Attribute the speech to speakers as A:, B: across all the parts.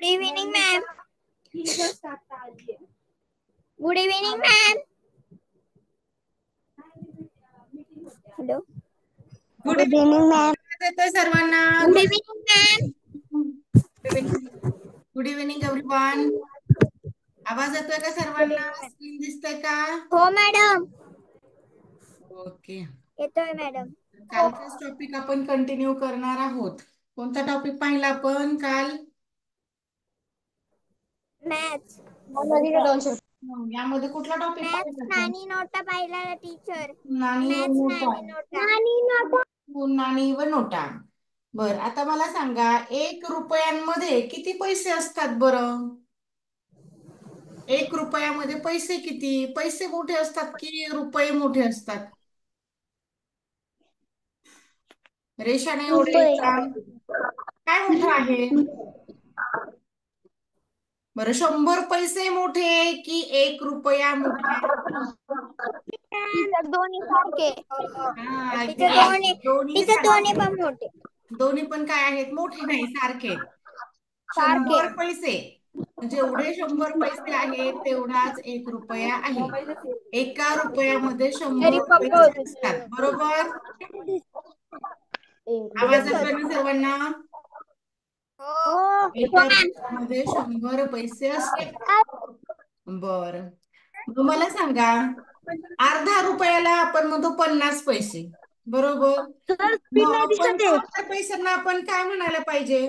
A: Good evening, ma'am. Good evening, ma'am. Hello.
B: Good evening ma'am.
C: येतोय सर्वांना.
A: Good evening, ma'am.
C: Good evening everyone. आवाज येतोय का सर्वांना? स्क्रीन दिसतंय का?
A: हो मॅडम.
C: ओके.
A: येतोय मॅडम.
C: कालचाच टॉपिक आपण कंटिन्यू करणार आहोत. कोणता टॉपिक पाहिला आपण काल?
A: मॅथ्स.
C: यामध्ये कुठला टॉपिक
A: मॅथ्स
C: पाहिला आपण?
A: नाणी नोटा पाहिला टीचर.
C: नाणी व
A: मॅथ्स
C: नोटा.
A: नाणी नोटा.
C: नाणी व नोटा. बर, आता मला सांगा 1 रुपयांमध्ये किती पैसे असतात बरं? 1 रुपयामध्ये पैसे किती? पैसे मोठे असतात की रुपये मोठे असतात? रेषाने एवढे का? काय मोठं आहे? बरं, 100 पैसे मोठे की 1 रुपया मोठा?
A: टीचर दोन्ही सारखे.
C: हा,
A: टीचर दोन्ही
C: सारखे.
A: पण मोठे.
C: दोन्ही पण काय आहेत? मोठे नाही, सारखे.
A: सारखे.
C: 100 पैसे जेवढे 100 पैसे आहेत तेवढाच 1 रुपया आहे. 1 रुपयामध्ये 100 पैसे असतात, बरोबर? आवाज येतोय ना सर्वांना?
A: हो.
C: 1 रुपयामध्ये 100 पैसे असतात. बर, मला सांगा अर्धा रुपयाला आपण म्हणतो 50 पैसे, बरोबर? मग 75 पैशांना आपण काय म्हणायला पाहिजे?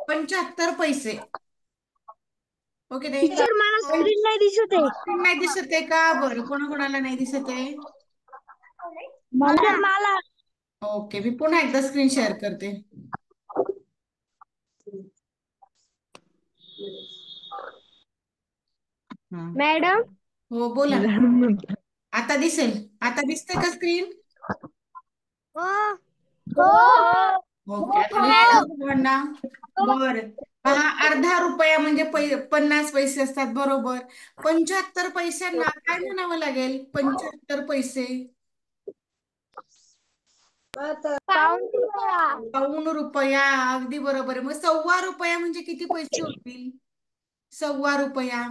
C: 75 पैसे. ओके नाही?
B: मला स्क्रीन नाही दिसत आहे.
C: स्क्रीन नाही दिसत आहे का? बरं, कोणाकोणाला नाही दिसत आहे?
B: मला
C: ओके, मी पुन्हा एकदा स्क्रीन शेअर करते.
B: मॅडम.
C: हो, बोला. आता दिसेल. आता दिसते का स्क्रीन? ओके, आता दिसते सर्वांना? बरं, पहा, अर्धा रुपया म्हणजे 50 पैसे असतात, बरोबर? 75 पैशांना काय म्हणावं लागेल? 75 पैसे. पाऊण रुपया. अगदी बरोबर. मग 1.25 रुपया म्हणजे किती पैसे होतील? 1.25 रुपया.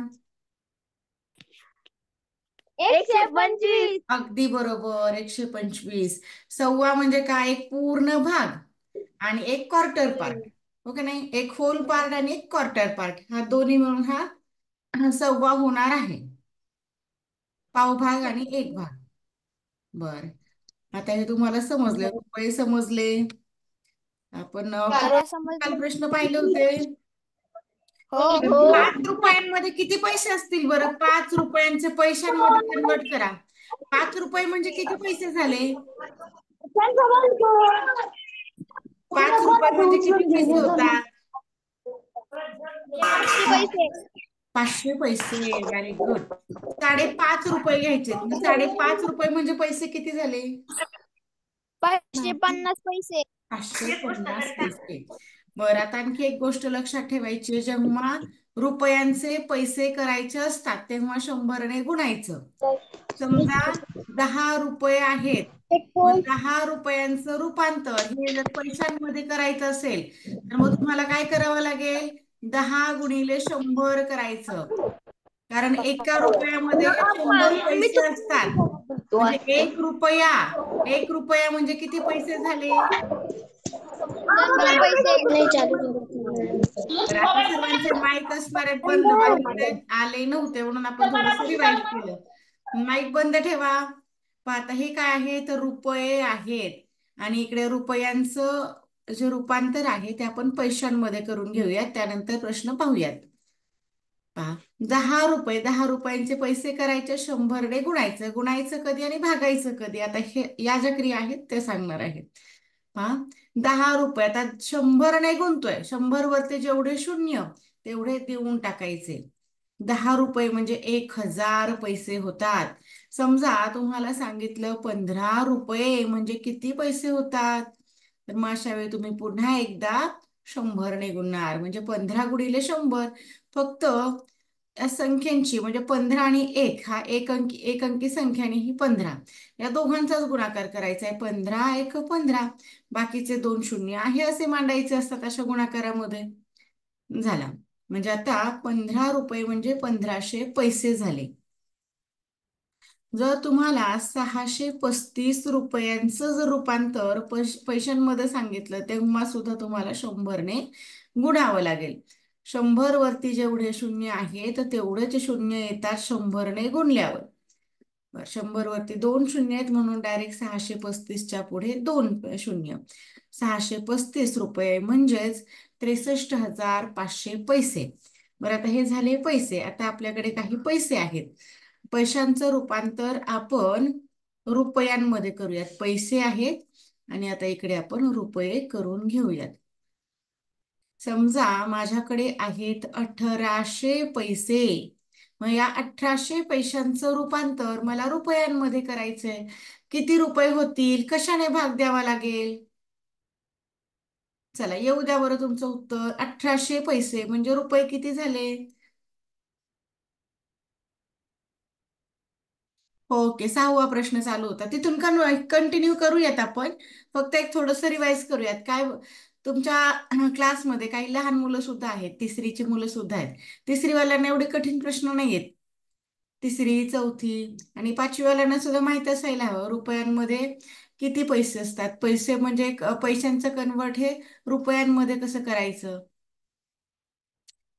B: 125.
C: अगदी बरोबर, 125. 1.25 म्हणजे काय? एक पूर्ण भाग आणि एक क्वार्टर पार्ट. ओके नाही? एक होल पार्ट आणि एक क्वार्टर पार्ट. हा दोन्ही मिळून हा 1.25 होणार आहे. पावभाग आणि एक भाग. बर, आता हे तुम्हाला समजले, रुपये समजले. आपण काल प्रश्न पाहिले होते. 5 रुपयांमध्ये किती पैसे असतील बरं? 5 रुपयांचे पैशांमध्ये कन्वर्ट करा. 5 रुपये म्हणजे किती पैसे झाले? 5 रुपये म्हणजे किती पैसे होतात? 500 पैसे. Very good. 5.5 रुपये घ्यायचे. 5.5 रुपये म्हणजे पैसे किती झाले?
A: 550 पैसे.
C: 550 पैसे. बरं, आता आणखी एक गोष्ट लक्षात ठेवायची. जेव्हा रुपयांचे पैसे करायचे असतात तेव्हा 100ने गुणायचं. समजा 10 रुपये आहेत, मग 10 रुपयांचं रूपांतर हे जर पैशांमध्ये करायचं असेल तर मग तुम्हाला काय करावं लागेल? 10 गुणिले 100 करायचं. कारण 1 रुपयामध्ये 100 पैसे असतात. म्हणजे 1 रुपया. 1 रुपया म्हणजे किती पैसे झाले?
A: 100 पैसे.
C: तर आता सर्वांचे माईक असणारे बंद आले नव्हते म्हणून आपण थोडस रिवाइज केलं. माईक बंद ठेवा. आता हे काय आहे? तर रुपये आहेत आणि इकडे रुपयांचं जे रूपांतर आहे ते आपण पैशांमध्ये करून घेऊयात. त्यानंतर प्रश्न पाहूयात. पहा, 10 रुपये. 10 रुपयांचे पैसे करायचे, 100ने गुणायचं. गुणायचं कधी आणि भागायचं कधी? आता हे या ज्या क्रिया आहेत ते सांगणार आहेत. पहा, 10 रुपये. आता 100ने गुणतोय. 100 वरती जेवढे शून्य तेवढे देऊन टाकायचे. 10 रुपये म्हणजे 1000 पैसे होतात. समजा तुम्हाला सांगितलं 15 रुपये म्हणजे किती पैसे होतात? तर मग अशा वेळी तुम्ही पुन्हा एकदा 100ने गुणणार. म्हणजे 15 गुणिले 100. फक्त या संख्यांची म्हणजे 15 आणि 1 हा एक अंकी संख्याने ही 15 या दोघांचाच गुणाकार करायचा आहे. 15 1 15. बाकीचे 2 शून्य आहे असे मांडायचे असतात अशा गुणाकारामध्ये. झाला. म्हणजे आता 15 रुपये म्हणजे 1500 पैसे झाले. जर तुम्हाला 635 रुपयांचं जर रूपांतर पैशांमध्ये सांगितलं तेव्हा सुद्धा तुम्हाला 100ने गुणावं लागेल. 100 वरती जेवढे शून्य आहे तर तेवढेच शून्य येतात 100ने गुणल्यावर. 100 वरती 2 शून्य आहेत म्हणून डायरेक्ट 635च्या पुढे 2 शून्य. 635 रुपये म्हणजेच 63,500 पैसे. बरं, आता हे झाले पैसे. आता आपल्याकडे काही पैसे आहेत. पैशांचं रूपांतर आपण रुपयांमध्ये करूयात. पैसे आहेत आणि आता इकडे आपण रुपये करून घेऊयात. समजा माझ्याकडे आहेत 1800 पैसे. मग या 1800 पैशांचं रूपांतर मला रुपयांमध्ये करायचंय. किती रुपये होतील? कशाने भाग द्यावा लागेल? चला येऊ द्या बरं तुमचं उत्तर. 1800 पैसे म्हणजे रुपये किती झाले? ओके, 6वा प्रश्न चालू होता तिथून कंटिन्यू करूयात आपण. फक्त एक थोडंसं रिवाइज करूयात. काय तुमच्या क्लासमध्ये काही लहान मुलं सुद्धा आहेत, तिसरीची मुलं सुद्धा आहेत. तिसरीवाल्यांना एवढे कठीण प्रश्न नाही आहेत. तिसरी, चौथी आणि पाचवीवाल्यांना सुद्धा माहित असायला हवं रुपयांमध्ये किती पैसे असतात. पैसे म्हणजे पैशांचं कन्वर्ट हे रुपयांमध्ये कसं करायचं.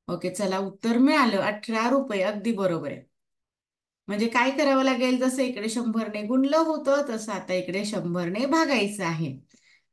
C: ओके, चला उत्तर मिळालं 18 रुपये. अगदी बरोबर आहे. म्हणजे काय करावं लागेल? जसं इकडे 100ने गुणलं होतं तसं आता इकडे 100ने भागायचं आहे.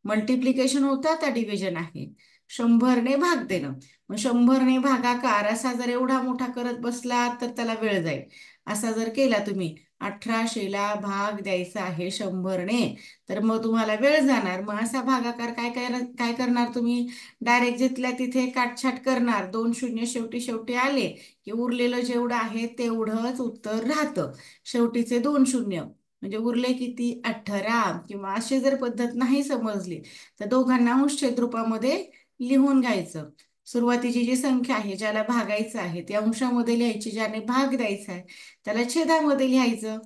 C: मल्टिप्लिकेशन होतं, आता डिव्हिजन आहे. 100ने भाग देणं. मग 100ने भागाकार असा जर एवढा मोठा करत बसला तर त्याला वेळ जाईल. असा जर केला तुम्ही 1800ला भाग द्यायचा आहे 100ने तर मग तुम्हाला वेळ जाणार. मग असा भागाकार काय करणार तुम्ही? डायरेक्ट जिथल्या तिथे काटछाट करणार. 2 शून्य शेवटी शेवटी आले की उरलेलं जेवढं आहे तेवढंच उत्तर राहतं. शेवटीचे 2 शून्य म्हणजे उरले किती? 18. किंवा अशी जर पद्धत नाही समजली तर दोघांना अंश छेद रूपामध्ये लिहून घ्यायचं. सुरुवातीची जी संख्या आहे ज्याला भागायचं आहे ती अंशामध्ये लिहायची, ज्याने भाग द्यायचा आहे त्याला छेदामध्ये लिहायचं.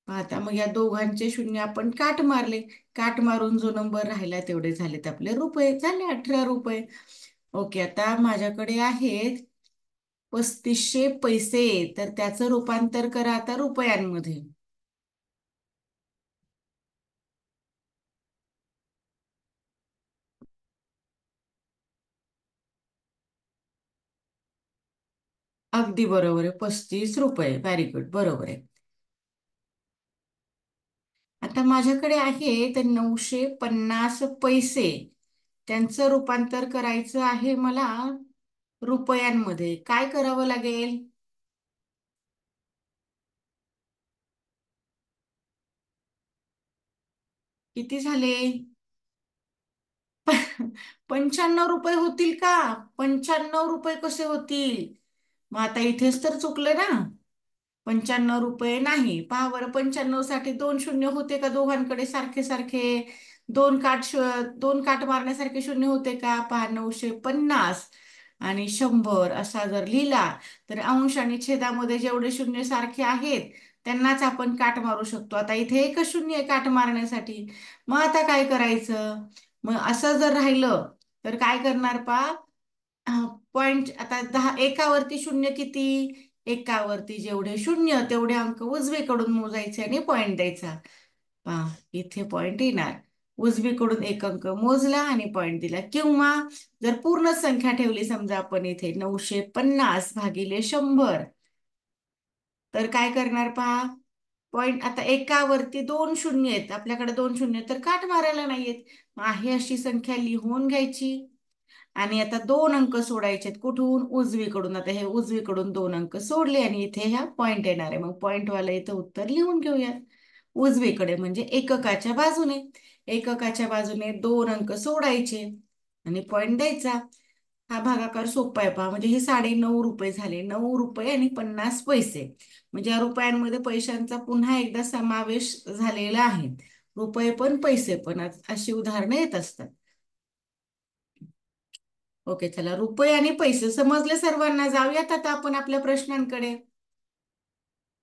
C: आता मग या दोघांचे शून्य आपण काट मारले. काट मारून जो नंबर राहिला तेवढे झालेत आपले रुपये. झाले 18 रुपये. ओके, आता माझ्याकडे आहेत 3500 पैसे. तर त्याचं रूपांतर करा आता रुपयांमध्ये. अगदी बरोबर आहे, 35 रुपये. व्हेरी गुड, बरोबर आहे. आता माझ्याकडे आहे तर 950 पैसे. त्यांचं रूपांतर करायचं आहे मला रुपयांमध्ये. काय करावं लागेल? किती झाले? 95 रुपये होतील का? 95 रुपये कसे होतील? मग आता इथेच तर चुकलं ना. 95 रुपये नाही. पहा बरं, 95 साठी 2 शून्य होते का दोघांकडे सारखे सारखे? दोन काट मारण्यासारखे शून्य होते का? पहा, 950 आणि 100 असा जर लिहिला तर अंश आणि छेदामध्ये जेवढे शून्य सारखे आहेत त्यांनाच आपण काट मारू शकतो. आता इथे एकच शून्य आहे काट मारण्यासाठी. मग आता काय करायचं? मग असं जर राहिलं तर काय करणार? पहा, पॉइंट आता 10 एकावरती शून्य किती? एकावरती जेवढे शून्य तेवढे अंक उजवीकडून मोजायचे आणि पॉइंट द्यायचा. पहा, इथे पॉइंट येणार. उजवीकडून एक अंक मोजला आणि पॉइंट दिला. किंवा जर पूर्ण संख्या ठेवली, समजा आपण इथे 950 भागिले 100 तर काय करणार? पहा, पॉइंट आता एकावरती 2 शून्य आहेत. आपल्याकडे 2 शून्य तर काट मारायला नाहीयेत. मग आहे अशी संख्या लिहून घ्यायची आणि आता 2 अंक सोडायचे. कुठून? उजवीकडून. आता हे उजवीकडून 2 अंक सोडले आणि इथे ह्या पॉइंट येणार आहे. मग पॉइंटवाला इथं उत्तर लिहून घेऊयात. उजवीकडे म्हणजे एककाच्या बाजूने. एककाच्या बाजूने 2 अंक सोडायचे आणि पॉइंट द्यायचा. हा भागाकार सोपा आहे. पहा, म्हणजे हे 9.5 रुपये झाले. 9 रुपये आणि 50 पैसे. म्हणजे या रुपयांमध्ये पैशांचा पुन्हा एकदा समावेश झालेला आहे. रुपये पण पैसे पण अशी उदाहरणं येत असतात. ओके, चला रुपये आणि पैसे समजले सर्वांना. जाऊयात आता आपण आपल्या प्रश्नांकडे.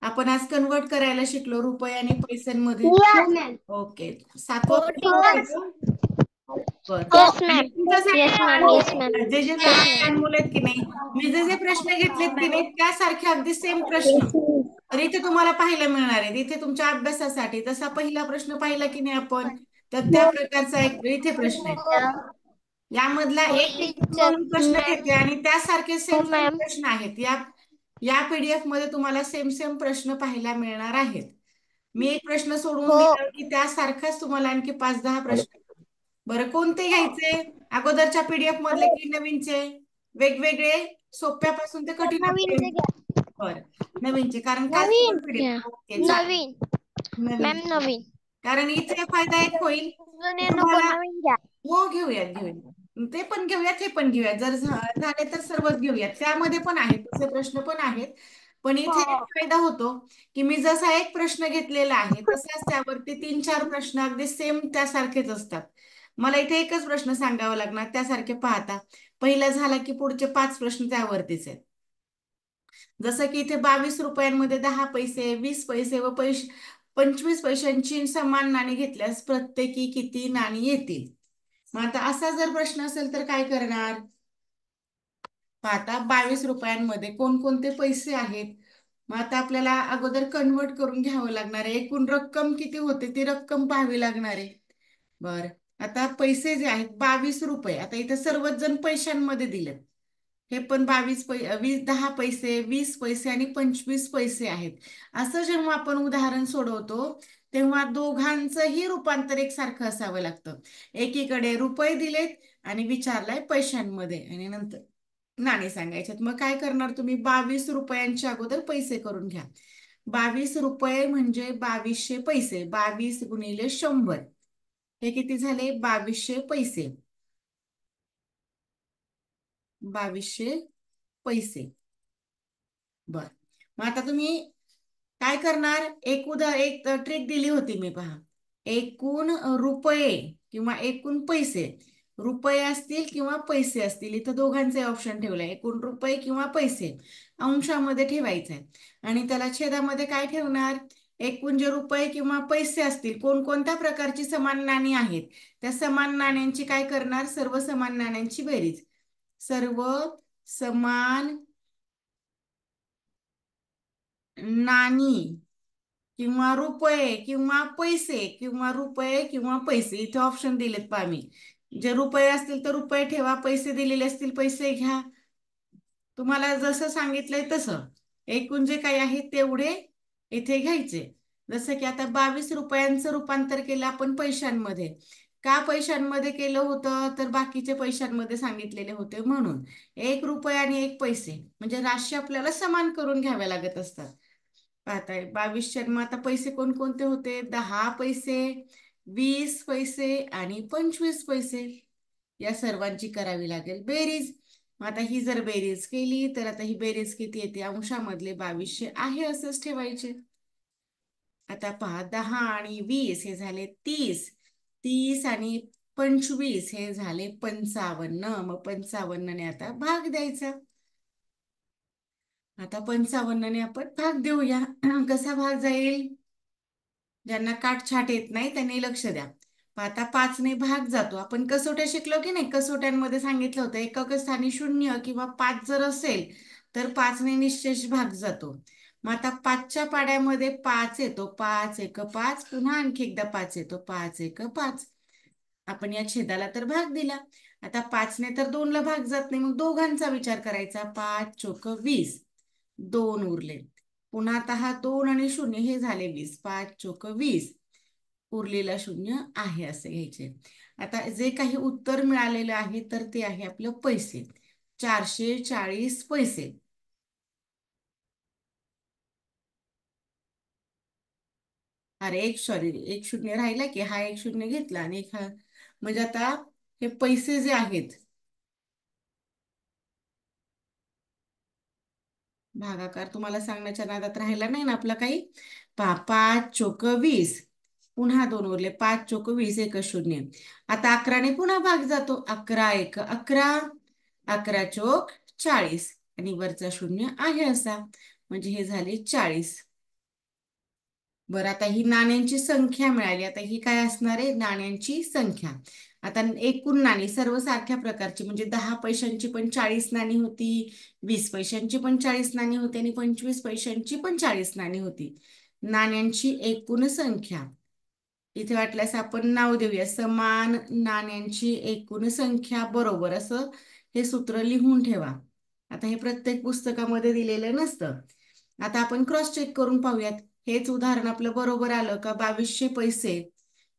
C: आपण आज कन्वर्ट करायला शिकलो रुपये आणि पैशांमध्ये.
B: हो मॅम.
C: ओके, 7वा
A: हो
C: प्रश्न
A: टीचर.
C: बघा.
B: Yes, ma'am.
C: तुमच्यासाठी
B: Yes,
C: काय
B: ma'am. Yes,
C: आहे?
B: ma'am.
C: जे जे लहान मुलं आहेत की नाही, मी जे जे प्रश्न घेतलेत की नाही त्यासारखे अगदी सेम प्रश्न तर इथे तुम्हाला पाहायला मिळणार आहेत. इथे तुमच्या अभ्यासासाठी जसा पहिला प्रश्न पाहिला की नाही आपण, तर त्या प्रकारचा एक इथे प्रश्न आहे.
A: हो
C: यामधला
A: हो
C: एक
A: टीचर
C: म्हणून प्रश्न घेते आणि त्यासारखे सेम
B: हो,
C: सेम
B: मॅम.
C: प्रश्न आहेत. या पीडीएफ मध्ये तुम्हाला सेम सेम प्रश्न पाहायला मिळणार आहेत. मी एक प्रश्न सोडून
A: हो
C: दिला की त्यासारखाच तुम्हाला आणखी 5-10 प्रश्न. बरं कोणते घ्यायचे? अगोदरच्या पीडीएफ मधले की नवीनचे? वेगवेगळे सोप्यापासून ते
A: नवीनचे
C: कठीण.
A: घ्या
C: बरं नवीनचे, कारण कालचे
B: नवीन
C: पण पीडीएफ.
B: घ्या.
C: ओके चालेल.
A: नवीन
C: नवीन,
B: मॅम नवीन.
C: कारण इथे फायदा एक होईल की
A: जुने नको
C: तुम्हाला.
A: नवीन घ्या
C: हो घेऊयात. ते पण घेऊयात, हे पण घेऊयात. जर झाले तर सर्वच घेऊयात. त्यामध्ये पण आहेत तसे प्रश्न पण आहेत. पण इथे एक
A: हो
C: फायदा होतो की मी जसा एक प्रश्न घेतलेला आहे तसाच त्यावरती 3-4 प्रश्न अगदी सेम त्यासारखेच असतात. मला इथे एकच प्रश्न सांगावा लागणार त्यासारखे पाहता. पहिला झाला की पुढचे 5 प्रश्न त्यावरतीच आहेत. जसं की इथे 22 रुपयांमध्ये 10 पैसे, 20 पैसे व 25 पैशांची समान नाणी घेतल्यास प्रत्येकी किती नाणी येतील? मग आता असा जर प्रश्न असेल तर काय करणार? आता 22 रुपयांमध्ये कोणकोणते पैसे आहेत? मग आता आपल्याला अगोदर कन्वर्ट करून घ्यावं लागणार आहे. एकूण रक्कम किती होते ती रक्कम पाहावी लागणार आहे. बर, आता पैसे जे आहेत 22 रुपये, आता इथे सर्वच जण पैशांमध्ये दिलेत. हे पण 10 पैसे, 20 पैसे आणि 25 पैसे आहेत. असं जेव्हा आपण उदाहरण सोडवतो तेव्हा दोघांचंही रूपांतर एकसारखं असावं लागतं. एकीकडे रुपये दिलेत आणि विचारलाय पैशांमध्ये आणि नंतर नाणे सांगायच्यात. मग काय करणार तुम्ही? 22 रुपयांच्या अगोदर पैसे करून घ्या. 22 रुपये म्हणजे 2200 पैसे. 22 गुणिले 100 हे किती झाले? 2200 पैसे. 2200 पैसे. बर, मग आता तुम्ही काय करणार? एक ट्रिक दिली होती मी, पहा. एकूण रुपये किंवा एकूण पैसे, रुपये असतील किंवा पैसे असतील, इथं दोघांचे ऑप्शन ठेवलंय. एकूण रुपये किंवा पैसे अंशामध्ये ठेवायचंय आणि त्याला छेदामध्ये काय ठेवणार? एकूण जे रुपये किंवा पैसे असतील, कोणकोणत्या प्रकारची समान नाणी आहेत त्या समान नाण्यांची काय करणार? सर्व समान नाण्यांची बेरीज. सर्व समान नाणी किंवा रुपये किंवा पैसे किंवा रुपये किंवा पैसे, इथे ऑप्शन दिलेत पहा मी. जे रुपये असतील तर रुपये ठेवा, पैसे दिलेले असतील पैसे घ्या. तुम्हाला जसं सांगितलंय तसं एकूण जे काही आहे तेवढे इथे घ्यायचे. जसं की आता 22 रुपयांचं रूपांतर केलं आपण पैशांमध्ये. का पैशांमध्ये केलं होतं? तर बाकीचे पैशांमध्ये सांगितलेले होते म्हणून. 1 रुपये आणि 1 पैसे म्हणजे राशी आपल्याला समान करून घ्याव्या लागत असतात. पाहताय 2200. मग आता पैसे कोणकोणते होते? 10 पैसे, 20 पैसे आणि 25 पैसे. या सर्वांची करावी लागेल बेरीज. मग आता ही जर बेरीज केली तर आता ही बेरीज किती येते? अंशामधले 2200 आहे असंच ठेवायचे. आता पहा 10 आणि 20 हे झाले 30. 30 आणि 25 हे झाले 55. मग 55 ने आता भाग द्यायचा. आता 55 ने आपण भाग देऊया. कसा भाग जाईल? ज्यांना काटछाट येत नाही त्यांनी लक्ष द्या. आता 5 ने भाग जातो. आपण कसोट्या शिकलो की नाही? कसोट्यांमध्ये सांगितलं होतं एकक स्थानी 0 किंवा 5 जर असेल तर 5 ने निश्चेष भाग जातो. मग आता 5च्या पाड्यामध्ये 5 येतो. 5 एक 5, पुन्हा आणखी एकदा 5 येतो. 5 एक 5. आपण या छेदाला तर भाग दिला. आता 5 ने तर 2 ला भाग जात नाही, मग दोघांचा विचार करायचा. 5 चोक 20, 2 उरले. पुन्हा आता हा 2 आणि 0 हे झाले 20. 5 चोक 20, उरलेला 0 आहे असे घ्यायचे. आता जे काही उत्तर मिळालेलं आहे तर ते आहे आपलं पैसे. 440 पैसे. अरे एक शून्य राहिला की हा एक शून्य घेतला आणि एक हा, म्हणजे आता हे पैसे जे आहेत, भागाकार तुम्हाला सांगण्याच्या नादात राहिला नाही ना आपला काही. 5 चोक 20, पुन्हा 2 उरले. 5 चोक 20, एक शून्य. आता 11 ने पुन्हा भाग जातो. 11 एक 11, 11 चोक 40 आणि वरचा 0 आहे असा, म्हणजे हे झाले 40. बरं, आता ही नाण्यांची संख्या मिळाली. आता ही काय असणार आहे? नाण्यांची संख्या. आता एकूण नाणी सर्व सारख्या प्रकारची म्हणजे 10 पैशांची पण 40 नाणी होती, 20 पैशांची पण 40 नाणी होती आणि 25 पैशांची पण 40 नाणी होती. नाण्यांची एकूण संख्या इथे वाटल्यास आपण नाव देऊया, समान नाण्यांची एकूण संख्या बरोबर असं हे सूत्र लिहून ठेवा. आता हे प्रत्येक पुस्तकामध्ये दिलेलं नसतं. आता आपण क्रॉस चेक करून पाहूयात. हेच उदाहरण आपलं बरोबर आलं का? 2200 पैसे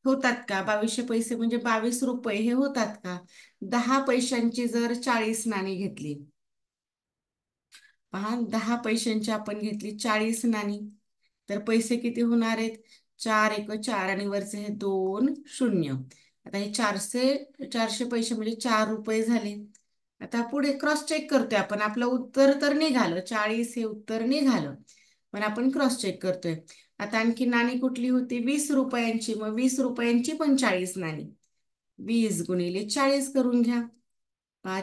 C: होतात का? 2200 पैसे म्हणजे 22 रुपये हे होतात का? 10 पैशांची जर 40 नाणी घेतली, पहा 10 पैशांची आपण घेतली 40 नाणी, तर पैसे किती होणार आहेत? 4 एक 4 आणि वरचे हे 2 शून्य. आता हे 400 पैसे म्हणजे 4 रुपये झाले. आता पुढे क्रॉस चेक करतोय आपण. आपलं उत्तर तर निघालं, 40 हे उत्तर निघालं, पण आपण क्रॉस चेक करतोय. आता आणखी नाणी कुठली होती? 20 रुपयांची. मग 20 रुपयांची पण 40 नाणी. 20 गुणिले 40 करून घ्या.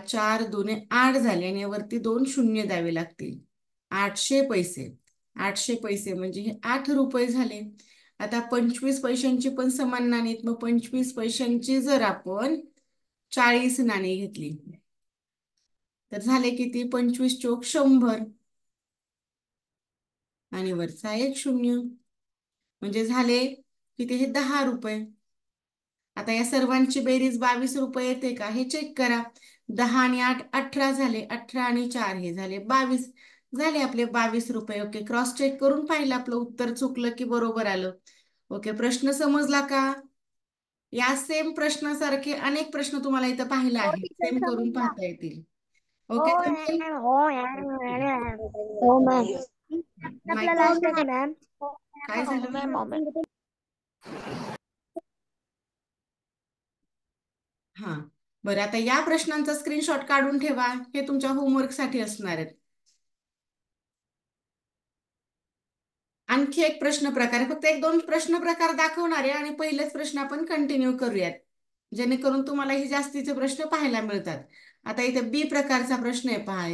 C: 4 दुने 8 झाले आणि वरती 2 शून्य द्यावे लागतील. 800 पैसे. 800 पैसे म्हणजे हे 8 रुपये झाले. आता 25 पैशांची पण समान नाणी आहेत. मग 25 पैशांची जर आपण 40 नाणी घेतली तर झाले किती? 25 चोक 100 आणि वरचा एक शून्य म्हणजे झाले किती? हे 10 रुपये. आता या सर्वांची बेरीज 22 रुपये येते का हे चेक करा. 10 आणि 8 18 झाले. 18 आणि 4 हे झाले 22. झाले आपले 22 रुपये. ओके, क्रॉस चेक करून पाहिलं आपलं उत्तर चुकलं की बरोबर आलं. ओके, प्रश्न समजला का? या सेम प्रश्नासारखे अनेक प्रश्न तुम्हाला इथं पाहायला
A: हो
C: आहे,
A: टीचर
C: सेम करून
A: समजला.
C: पाहता येतील.
B: हो
C: ओके जमेल?
B: मॅम, हो हो मॅम.
A: आपला
C: माहिती
A: लास्ट आहे मॅम.
C: काय झालं?
B: मॅम हो मॅम.
C: हा, बरं. आता या प्रश्नांचा स्क्रीनशॉट काढून ठेवा. हे तुमच्या होमवर्कसाठी असणार आहेत. आणखी एक प्रश्न प्रकार आहे. फक्त एक दोन प्रश्न प्रकार दाखवणार आहे आणि पहिलेच प्रश्न आपण कंटिन्यू करूयात, जेणेकरून तुम्हाला ही जास्तीचे प्रश्न पाहायला मिळतात. आता इथे बी प्रकारचा प्रश्न आहे, पहा.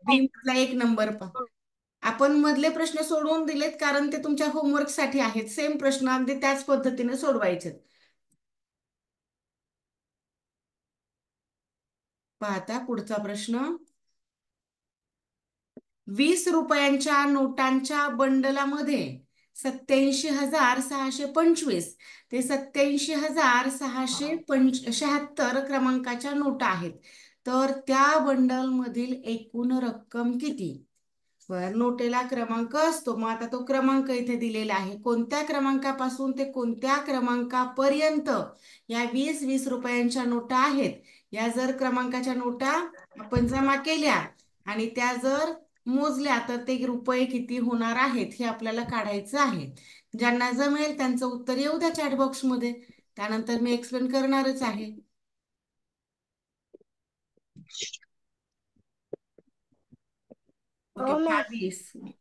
C: बी मधला 1 नंबर पहा. आपण मधले प्रश्न सोडवून दिलेत कारण ते तुमच्या होमवर्क साठी आहेत. सेम प्रश्न अगदी त्याच पद्धतीने सोडवायचे. पाहता पुढचा प्रश्न. 20 रुपयांच्या नोटांच्या बंडलामध्ये 87,625 ते 87,676 क्रमांकाच्या नोटा आहेत. तर त्या बंडल मधील एकूण रक्कम किती? नोटेला क्रमांक असतो. मग आता तो क्रमांक इथे दिलेला आहे. कोणत्या क्रमांकापासून ते कोणत्या क्रमांकापर्यंत या 20-20 रुपयांच्या नोटा आहेत. या जर क्रमांकाच्या नोटा आपण जमा केल्या आणि त्या जर मोजल्या तर ते रुपये किती होणार आहेत हे आपल्याला काढायचं आहे. ज्यांना जमेल त्यांचं उत्तर येऊ द्या चॅट बॉक्स मध्ये. त्यानंतर मी एक्सप्लेन करणारच आहे. ओके,
B: हो मॅम.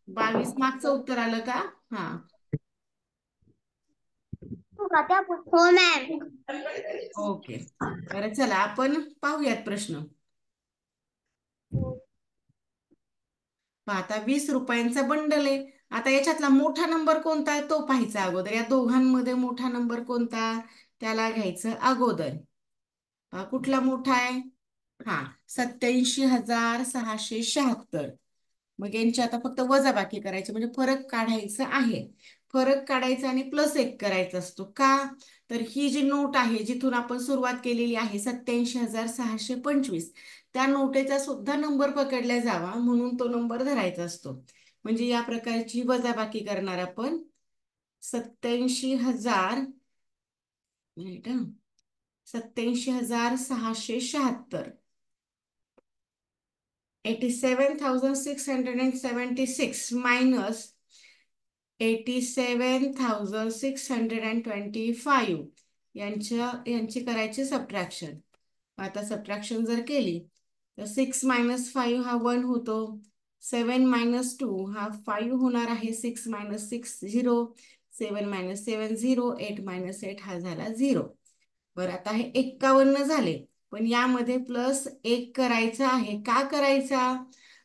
C: 22 मागचं उत्तर आलं का? हा,
B: हो मॅम.
C: ओके. बरं, चला आपण पाहूयात प्रश्न. आता 20 रुपयांचा बंडल आहे. आता याच्यातला मोठा नंबर कोणता आहे तो पाहायचा अगोदर. या दोघांमध्ये मोठा नंबर कोणता त्याला घ्यायचं अगोदर. कुठला मोठा आहे? हा, 87,676. मग यांची आता फक्त वजाबाकी करायची म्हणजे फरक काढायचा आहे. फरक काढायचा आणि +1 करायचा असतो. का? तर ही जी नोट आहे जिथून आपण सुरुवात केलेली आहे 87,625, त्या नोटेचा सुद्धा नंबर पकडला जावा म्हणून तो नंबर धरायचा असतो. म्हणजे या प्रकारची वजाबाकी करणार आपण. 87,000 87,676 87,676 मायनस 87,625 यांची करायची सबट्रॅक्शन. आता सबट्रॅक्शन जर केली तर 6 - 5 हा 1 होतो. 7 - 2 हा 5 होणार आहे. 6 - 6 0. 7 - 7 0. 8 - 8 हा झाला 0. बरं, आता हे 51 झाले. पण यामध्ये +1 करायचा आहे. का करायचा?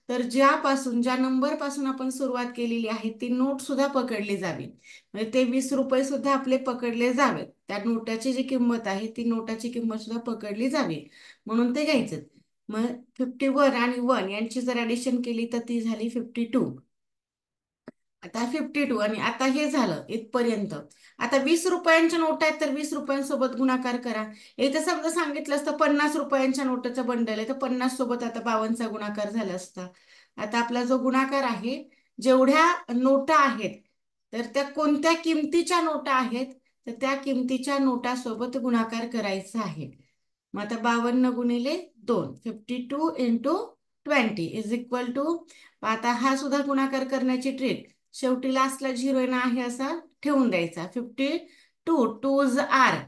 C: तर ज्या नंबर पासून आपण सुरुवात केलेली आहे ती नोट सुद्धा पकडली जावी. म्हणजे ते 20 रुपये सुद्धा आपले पकडले जावेत. त्या नोटाची जी किंमत आहे ती नोटाची किंमत सुद्धा पकडली जावी म्हणून ते घ्यायचं. मग 51 आणि 1 यांची जर ऍडिशन केली तर ती झाली 52. आता 52 आणि आता हे झालं इथपर्यंत. आता 20 रुपयांच्या नोट आहेत तर 20 रुपयांसोबत गुणाकार करा. इथं समजा सांगितलं असतं 50 रुपयांच्या नोटाचं बंडल आहे तर 50 सोबत आता 52चा गुणाकार झाला असता. आता आपला जो गुणाकार आहे, जेवढ्या नोटा आहेत तर त्या कोणत्या किमतीच्या नोटा आहेत तर त्या किमतीच्या नोटासोबत गुणाकार करायचा आहे. मग आता 52 गुणिले 2, 52 इंटू 20 इज इक्वल टू. आता हा सुद्धा गुणाकार करण्याची ट्रिक, शेवटी लास्टला 0 ना आहे असा ठेवून द्यायचा. 52 टूज आर,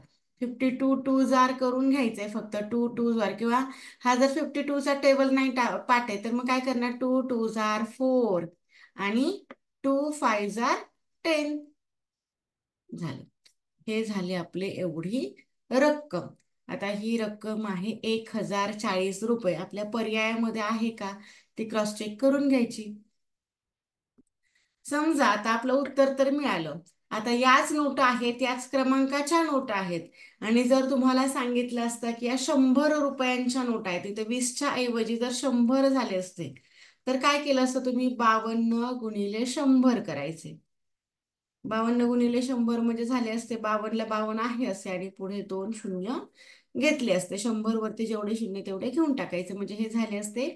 C: 52 टूज आर करून घ्यायचंय फक्त. 2 टूज आर, किंवा हा जर 52चा टेबल नाही पाठ आहे तर मग काय करणार, 2 टूज आर 4 आणि 2 फाइव्ज आर 10 झालं. हे झाले आपले एवढी रक्कम. आता ही रक्कम आहे 1040 रुपये. आपल्या पर्यायामध्ये आहे का ती क्रॉस चेक करून घ्यायची. समजा आता आपलं उत्तर तर मिळालं. आता याच नोटा आहेत, याच क्रमांकाच्या नोटा आहेत आणि जर तुम्हाला सांगितलं असतं की या 100 रुपयांच्या नोटा आहेत, इथे 20च्या ऐवजी जर 100 झाले असते तर काय केलं असतं तुम्ही, 52 गुणिले 100 करायचे. 52 गुणिले 100 म्हणजे झाले असते 52ला 52 आहे असे आणि पुढे 2 शून्य घेतले असते. 100 वरती जेवढे शून्य तेवढे घेऊन टाकायचे म्हणजे हे झाले असते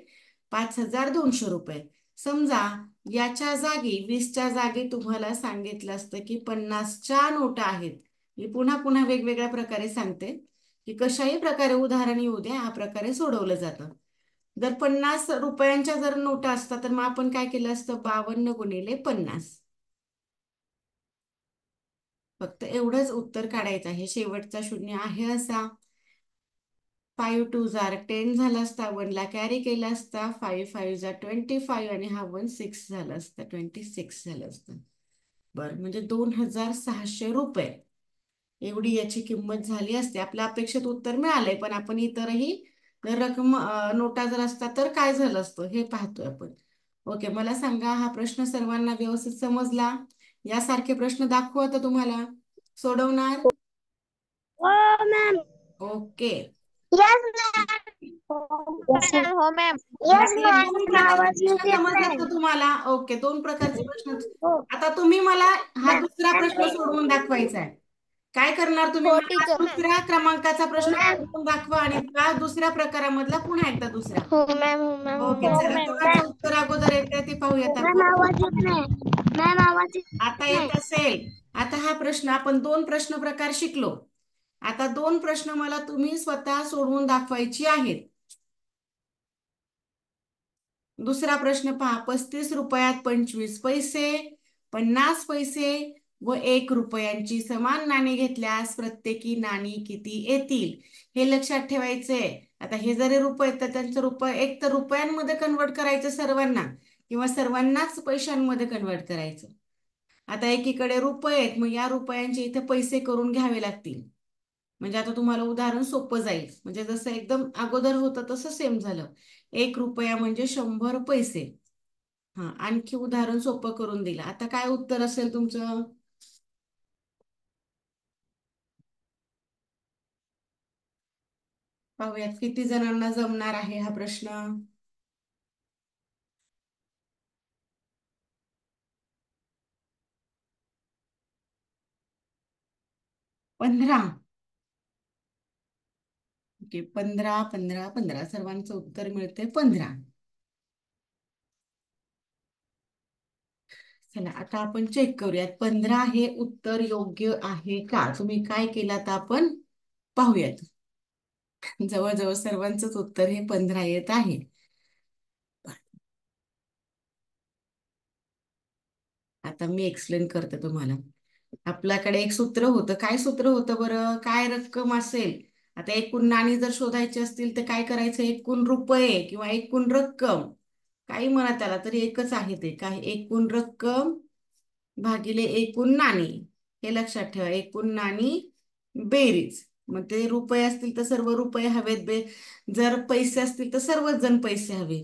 C: 5200 रुपये. समजा याच्या जागी 20च्या जागी तुम्हाला सांगितलं असतं की 50च्या नोटा आहेत. मी पुन्हा पुन्हा वेगवेगळ्या प्रकारे सांगते की कशाही प्रकारे उदाहरण येऊ द्या, या प्रकारे सोडवलं जातं. जर 50 रुपयांच्या जर नोटा असतात तर मग आपण काय केलं असतं, 52 गुणिले 50. फक्त एवढंच उत्तर काढायचं आहे. शेवटचा शून्य आहे असा. 5 2 आर 10 झाला असता, 1 ला कॅरी केला असता, 5 5 जा 25 आणि हा 1 6 झाला असता, 26 झालं असतं. बरं, म्हणजे 2600 रुपये एवढी याची किंमत झाली असते. आपल्या अपेक्षित उत्तर मिळालंय, पण आपण इतरही रक्कम नोटा जर असतात तर काय झालं असतं हे पाहतोय आपण. ओके, मला सांगा हा प्रश्न सर्वांना व्यवस्थित समजला? यासारखे प्रश्न दाखवू आता तुम्हाला, सोडवणार?
B: हो मॅम.
C: ओके.
B: Yes ma'am.
A: हो मॅम.
B: यस
C: हे
B: मॅम.
C: दोन प्रकारचे
B: आवाज येत
C: प्रश्न समजलेत का
B: नाही.
C: तुम्हाला? ओके, 2 प्रकारचे प्रश्न.
B: हो
C: आता तुम्ही मला हा दुसरा
B: मॅम.
C: प्रश्न सोडवून दाखवायचा आहे. काय करणार तुम्ही,
A: हो
C: मला
A: टीचर.
C: दुसऱ्या क्रमांकाचा प्रश्न
B: मॅम.
C: सोडवून दाखवा आणि त्या दुसऱ्या प्रकारामधला पुन्हा एकदा दुसरा.
B: हो मॅम. हो मॅम. हो
C: ओके, चला
B: मॅम.
C: कोणाचं उत्तर अगोदर येते ते पाहूयात
B: मॅम
C: आपण.
B: आवाज येत नाही. मॅम आवाज येत
C: आता
B: नाही.
C: येत असेल. आता हा प्रश्न आपण 2 प्रश्न प्रकार शिकलो. आता 2 प्रश्न मला तुम्ही स्वतः सोडवून दाखवायची आहेत. दुसरा प्रश्न पहा, 35 रुपयात 25 पैसे, 50 पैसे व 1 रुपयांची समान नाणी घेतल्यास प्रत्येकी नाणी किती येतील हे लक्षात ठेवायचे. आता हे जरी रुपये तर त्यांचं रुपये एक तर रुपयांमध्ये कन्वर्ट करायचं सर्वांना, किंवा सर्वांनाच पैशांमध्ये कन्वर्ट करायचं. आता एकीकडे रुपये आहेत, मग या रुपयांचे इथे पैसे करून घ्यावे लागतील. म्हणजे आता तुम्हाला उदाहरण सोपं जाईल. म्हणजे जसं एकदम अगोदर होतं तसं सेम झालं. 1 रुपया म्हणजे 100 पैसे. हा, आणखी उदाहरण सोपं करून दिलं. आता काय उत्तर असेल तुमचं? पाहूयात किती जणांना जमणार आहे हा प्रश्न. 15. ओके, 15 15 15 सर्वांचं उत्तर मिळते 15. चला आता आपण चेक करूयात 15 हे उत्तर योग्य आहे का. तुम्ही काय केलं आता आपण पाहूयात. जवळजवळ सर्वांचंच उत्तर हे 15 येत आहे. आता मी एक्सप्लेन करते तुम्हाला. आपल्याकडे एक सूत्र होतं. काय सूत्र होतं बरं? काय रक्कम असेल, आता एकूण नाणी जर शोधायची असतील तर काय करायचं, एकूण रुपये किंवा एकूण रक्कम काही म्हणा त्याला, तरी एकच आहे ते काय, एकूण रक्कम भागिले एकूण नाणी. हे लक्षात ठेवा, एकूण नाणी बेरीज. मग ते रुपये असतील तर सर्व रुपये हवेत, जर पैसे असतील तर सर्वच जण पैसे हवे.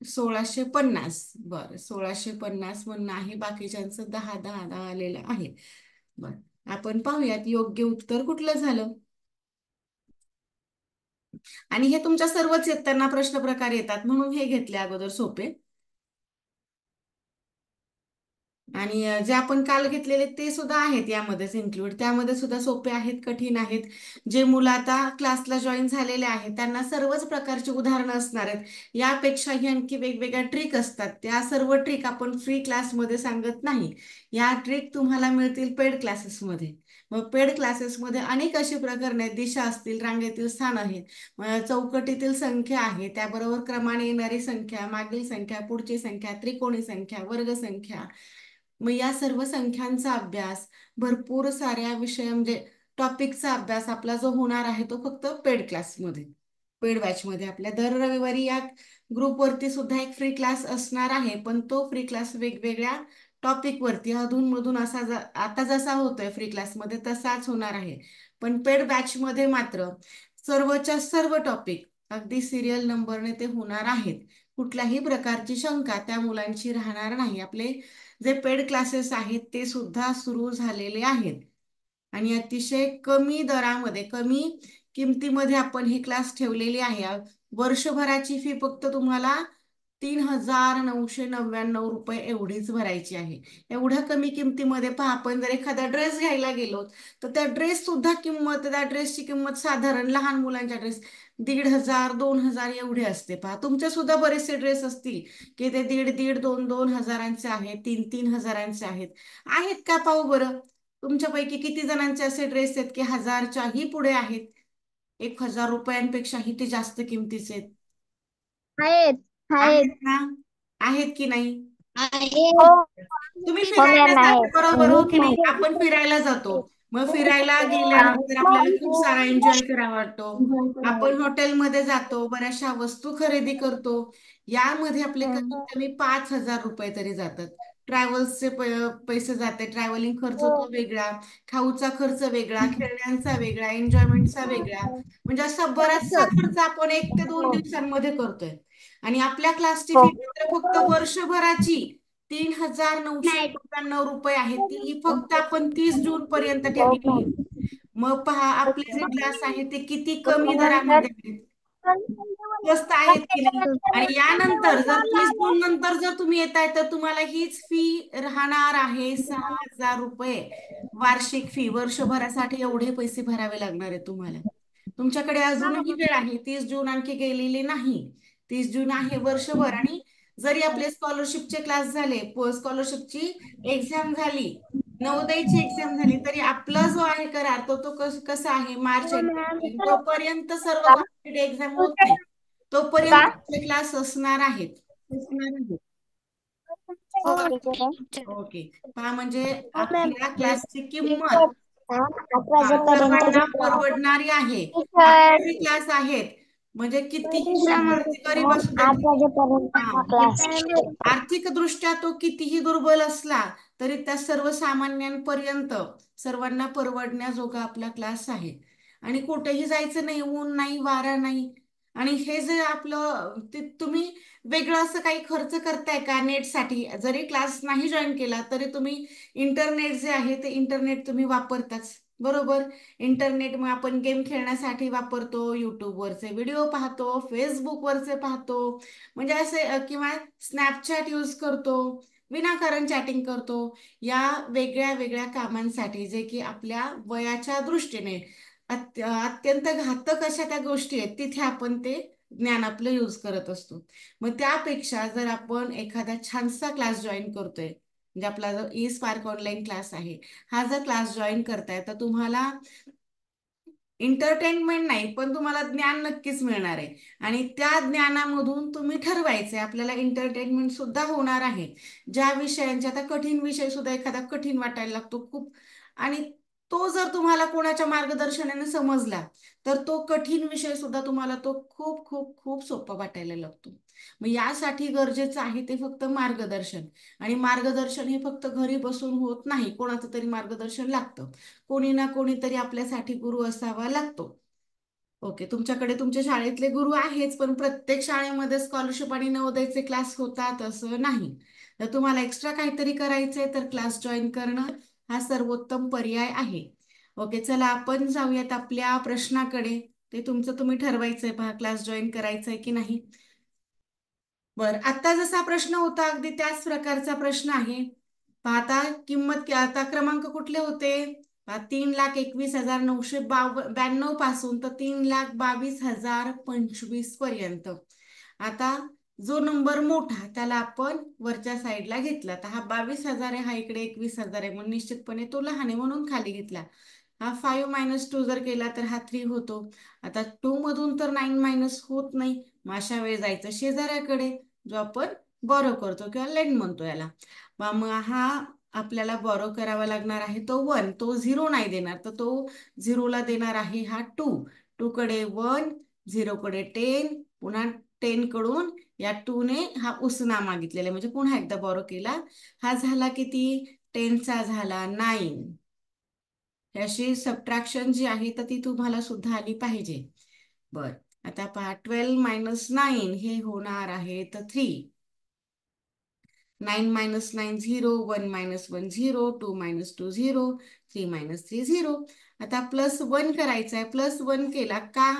C: 1650. बरं, 1650 म्हणणं आहे, बाकीच्यांचं 10 10 10 आलेलं आहे. बर, आपण पाहूयात योग्य उत्तर कुठलं झालं. आणि हे तुमच्या सर्वच येताना प्रश्न प्रकार येतात म्हणून हे घेतले अगोदर सोपे. आणि जे आपण काल घेतलेले ते सुद्धा आहेत यामध्येच इन्क्लूड, त्यामध्ये सुद्धा सोपे आहेत, कठीण आहेत. जे मुलं आता क्लासला जॉईन झालेले आहेत त्यांना सर्वच प्रकारची उदाहरणं असणार आहेत. यापेक्षाही आणखी वेगवेगळ्या ट्रिक असतात, त्या सर्व ट्रिक आपण फ्री क्लासमध्ये सांगत नाही. या ट्रिक तुम्हाला मिळतील पेड क्लासेसमध्ये. मग पेड क्लासेसमध्ये अनेक अशी प्रकरणे आहेत, दिशा असतील, रांगेतील स्थान आहेत, चौकटीतील संख्या आहे, त्याबरोबर क्रमाने येणारी संख्या, मागील संख्या, पुढची संख्या, त्रिकोणी संख्या, वर्ग संख्या. मग या सर्व संख्यांचा अभ्यास, भरपूर साऱ्या विषय म्हणजे टॉपिकचा अभ्यास आपला जो होणार आहे तो फक्त पेड क्लासमध्ये, पेड बॅचमध्ये. आपल्या दर रविवारी या ग्रुपवरती सुद्धा एक फ्री क्लास असणार आहे, पण तो फ्री क्लास वेगवेगळ्या टॉपिक वरती अधूनमधून असा आता जसा होतोय फ्री क्लासमध्ये तसाच होणार आहे. पण पेड बॅच मध्ये मात्र सर्वच्या सर्व टॉपिक अगदी सिरियल नंबरने ते होणार आहेत. कुठल्याही प्रकारची शंका त्या मुलांची राहणार नाही. आपले जे पेड क्लासेस आहेत ते सुद्धा सुरू झालेले आहेत आणि अतिशय कमी दरामध्ये, कमी किमतीमध्ये आपण हे क्लास ठेवलेले आहे. वर्षभराची फी फक्त तुम्हाला 3999 रुपये एवढीच भरायची आहे. एवढ्या कमी किमतीमध्ये पहा, आपण जर एखादा ड्रेस घ्यायला गेलो तर त्या ड्रेस सुद्धा किंमत, त्या ड्रेसची किंमत साधारण लहान मुलांच्या ड्रेस 1500 2000 एवढी असते. पहा, तुमचे सुद्धा बरेचसे ड्रेस असतील की ते 1500 2000 आहेत, 3000 आहेत. आहेत का पाहू बरं. तुमच्यापैकी किती जणांचे असे ड्रेस आहेत की 1000च्याही पुढे आहेत, 1000 रुपयांपेक्षाही ते जास्त किमतीचे आहेत.
B: आहेत
C: आहेत
B: आहेत
C: ना? आहेत की नाही?
B: आहेत.
A: हो
C: तुम्ही
A: हो
C: फिरायला
A: मॅम
C: जाता
A: आहे.
C: बरोबर, हो की नाही? आपण फिरायला जातो, मग फिरायला गेल्यानंतर आपल्याला खूप सारा एन्जॉय करावा वाटतो. आपण हॉटेलमध्ये जातो, बऱ्याचशा वस्तू खरेदी करतो. यामध्ये आपले कमीत कमी 5000 रुपये तरी जातात. ट्रॅव्हल्सचे पैसे जाते, ट्रॅव्हलिंग खर्च तो वेगळा, खाऊचा खर्च वेगळा, खेळण्यांचा वेगळा, एन्जॉयमेंटचा वेगळा. म्हणजे असा बराचसा खर्च आपण 1 ते 2 दिवसांमध्ये करतोय. आणि आपल्या क्लासची फी मात्र फक्त वर्षभराची 3999 रुपये आहे. ती फक्त आपण 30 जून पर्यंत ठेवलेली आहे. मग पहा, आपले जे क्लास आहे ते किती कमी दरामध्ये आहेत, स्वस्त आहेत की नाही. आणि यानंतर जर 30 जून नंतर जर तुम्ही येताय तर तुम्हाला हीच फी राहणार आहे 6000 रुपये वार्षिक फी. वर्षभरासाठी एवढे पैसे भरावे लागणार आहे तुम्हाला. तुमच्याकडे अजूनही वेळ आहे, 30 जून आणखी गेलेली नाही. 30 जून आहे वर्षभर. आणि जरी आपले स्कॉलरशिपचे क्लास झाले, स्कॉलरशिपची एक्झाम झाली, नवोदयची एक्झाम झाली, तरी आपला जो आहे करार तो कसा आहे, मार्च एंड तोपर्यंत सर्व कॉम्पिटेटिव्ह एक्झाम होत नाही, तोपर्यंत आपले क्लास असणार आहेत.
A: हो टीचर.
C: ओके. पहा, म्हणजे
B: हो मॅम.
C: आपल्या क्लासची किंमत
B: 8 वाजेपर्यंत
C: सर्वांना परवडणारी आहे. आपले जे क्लास आहेत, म्हणजे कितीही विद्यार्थी गरीब असू देत,
B: 8 वाजेपर्यंत
C: हा,
B: क्लास.
C: आर्थिक दृष्ट्या तो कितीही दुर्बल असला तरी त्या सर्वसामान्यांपर्यंत सर्वांना परवडण्याजोगा आपला क्लास आहे. आणि कुठेही जायचं नाही, ऊन नाही, वारा नाही. आणि हे जे आपलं ते तुम्ही वेगळं असं काही खर्च करताय का नेटसाठी? जरी क्लास नाही जॉईन केला तरी तुम्ही इंटरनेट जे आहे ते इंटरनेट तुम्ही वापरताच, बरोबर. इंटरनेट मग आपण गेम खेळण्यासाठी वापरतो, युट्यूबवरचे व्हिडिओ पाहतो, फेसबुकवरचे पाहतो, म्हणजे असे किंवा स्नॅपचॅट यूज करतो, विनाकारण चॅटिंग करतो. या वेगळ्या वेगळ्या कामांसाठी जे की आपल्या वयाच्या दृष्टीने अत्यंत घातक अशा त्या गोष्टी आहेत, तिथे आपण ते ज्ञान आपलं यूज करत असतो. मग त्यापेक्षा जर आपण एखादा छानसा क्लास जॉईन करतोय, म्हणजे आपला जो ई स्पार्क ऑनलाईन क्लास आहे, हा जर क्लास जॉईन करताय तर तुम्हाला एंटरटेनमेंट नाही पण तुम्हाला ज्ञान नक्कीच मिळणार आहे. आणि त्या ज्ञानामधून तुम्ही ठरवायचे आपल्याला एंटरटेनमेंट सुद्धा होणार आहे. ज्या विषयांचे, आता कठीण विषय सुद्धा एखादा कठीण वाटायला लागतो खूप, आणि तो जर तुम्हाला कोणाच्या मार्गदर्शनाने समजला तर तो कठीण विषय सुद्धा तुम्हाला तो खूप खूप खूप सोपा वाटायला लागतो. मग यासाठी गरजेचं आहे ते फक्त मार्गदर्शन. आणि मार्गदर्शन हे फक्त घरी बसून होत नाही, कोणाचं तरी मार्गदर्शन लागतं. कोणी ना कोणीतरी आपल्यासाठी गुरु असावा लागतो. ओके, तुमच्याकडे तुमच्या शाळेतले गुरु आहेच, पण प्रत्येक शाळेमध्ये स्कॉलरशिप आणि नवोदयचे क्लास होतात असं नाही. तर तुम्हाला एक्स्ट्रा काहीतरी करायचंय तर क्लास जॉईन करणं हा सर्वोत्तम पर्याय आहे. ओके, चला आपण जाऊयात आपल्या प्रश्नाकडे. ते तुमचं तुम्ही ठरवायचंय पहा, क्लास जॉईन करायचंय की नाही. बर, आता जसा प्रश्न होता अगदी त्याच प्रकारचा प्रश्न आहे. आता किंमत, आता क्रमांक कुठले होते? 3,21,992 पासून तर 3,22,025 पर्यंत. आता जो नंबर मोठा त्याला आपण वरच्या साईडला घेतला, तर हा 22,000 आहे, हा इकडे 21,000 आहे, म्हणून निश्चितपणे तो लहान आहे म्हणून खाली घेतला. हा 5 - 2 जर केला तर हा 3 होतो. आता 2 मधून तर 9 मायनस होत नाही, मग अशा वेळी जायचं शेजाऱ्याकडे, जो आपण बॉरो करतो किंवा लेंड म्हणतो याला. मग हा आपल्याला बॉरो करावा लागणार आहे तो 1, तो 0 नाही देणार, तर तो 0ला देणार आहे हा 2. 2 कडे 1, 0 कडे 10, पुन्हा 10 कडून या 2 ने हा उसना मागितलेला आहे, म्हणजे पुन्हा एकदा बॉरो केला. हा झाला किती? 10 चा झाला 9. याची सबट्रॅक्शन जी आहे तर ती तुम्हाला सुद्धा आली पाहिजे. बर, आता पहा 12 - 9 हे होणार आहे तर 3. 9 - 9 0, 1 - 1 0, 2 - 2 0, 3 - 3 0. आता +1 करायचा आहे. +1 केला का?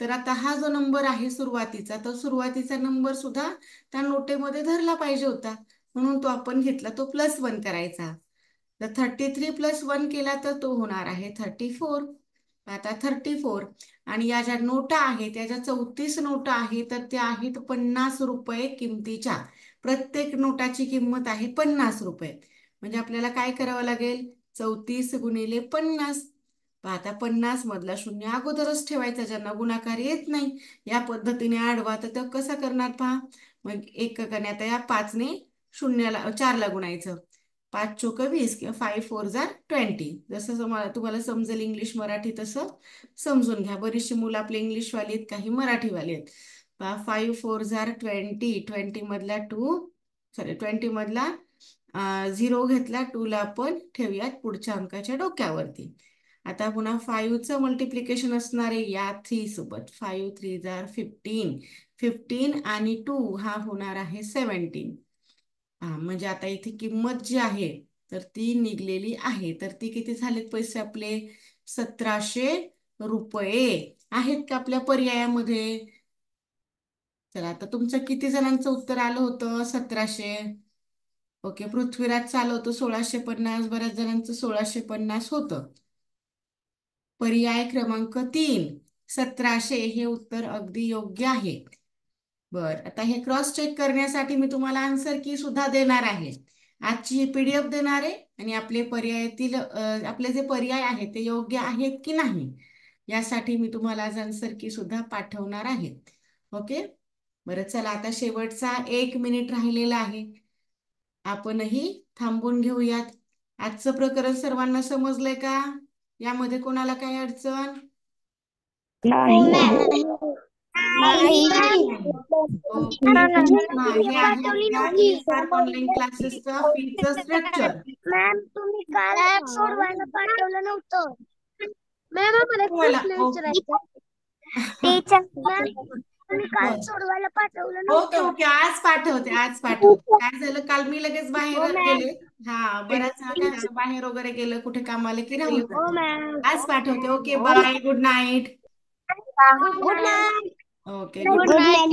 C: तर आता हा जो नंबर आहे सुरुवातीचा, तो सुरुवातीचा नंबर सुद्धा त्या नोटेमध्ये धरला पाहिजे होता, म्हणून तो आपण घेतला, तो +1 करायचा. तर 33 + 1 केला तर तो होणार आहे 34. आता 34 आणि या ज्या नोटा आहेत त्या ज्या 34 नोटा आहेत तर त्या आहेत 50 रुपये किमतीच्या. प्रत्येक नोटाची किंमत आहे 50 रुपये. म्हणजे आपल्याला काय करावं लागेल? 34 गुणिले 50. आता 50 मधला शून्य अगोदरच ठेवायचा, ज्यांना गुणाकार येत नाही या पद्धतीने आडवा, तर ते कसं करणार पहा. मग एक करण्यात या 5 ने शून्याला 4ला गुणायचं. 5 चोक 20 किंवा 5 4 जार 20. जसं तुम्हाला समजेल इंग्लिश मराठी तसं समजून घ्या. बरीचशी मुलं आपली इंग्लिशवाली आहेत, काही मराठीवाली आहेत. 5 4 जार 20. 20 मधला 2, सॉरी 20 मधला 0 घेतला, 2ला आपण ठेवूयात पुढच्या अंकाच्या डोक्यावरती. आता पुन्हा 5चं मल्टिप्लिकेशन असणार आहे या 3 सोबत. 5 3 जार 15. 15 आणि 2 हा होणार आहे 17. म्हणजे आता इथे किंमत जी आहे तर ती निघलेली आहे. तर ती किती झालेत पैसे आपले? 1700 रुपये आहेत का आपल्या पर्यायामध्ये? चला, आता तुमचं किती जणांचं उत्तर आलं होतं? 1700. ओके, पृथ्वीराज आलं होतं 1650. बऱ्याच जणांचं 1650 होतं. पर्याय क्रमांक 3 1700 हे उत्तर अगदी योग्य आहे. बर, आता हे क्रॉस चेक करण्यासाठी मी तुम्हाला आन्सर की सुद्धा देणार आहे. आजची ही PDF देणार आहे आणि आपले पर्यायातील आपले जे पर्याय आहेत ते योग्य आहेत की नाही यासाठी मी तुम्हाला आज आन्सर की सुद्धा पाठवणार आहे. ओके, बरं, चला आता शेवटचा 1 मिनिट राहिलेला आहे, आपणही थांबून घेऊयात. आजचं प्रकरण सर्वांना समजलंय का? यामध्ये कोणाला काही अडचण?
B: नाही.
C: ओके, हे आहे आपल्या E-Spark ऑनलाईन क्लासेसचं फीचं स्ट्रक्चर.
B: मॅम तुम्ही काल सोडवायला पाठवलं नव्हतं. मॅम आम्हाला एक प्रश्न विचारायचा. मॅम तुम्ही काल
C: बरं.
B: सोडवायला पाठवलं
C: ओके
B: नव्हतं.
C: ओके, आज पाठवते, आज पाठवते. काय झालं, काल मी लगेच बाहेर गेले. हा, बऱ्याच काय झालं, बाहेर वगैरे गेलं, कुठे कामाला की राहून
B: हो
C: जातं.
B: मॅम.
C: आज पाठवते. Okay, bye, good night.
B: Good night.
C: Okay,
B: good
C: good
B: night.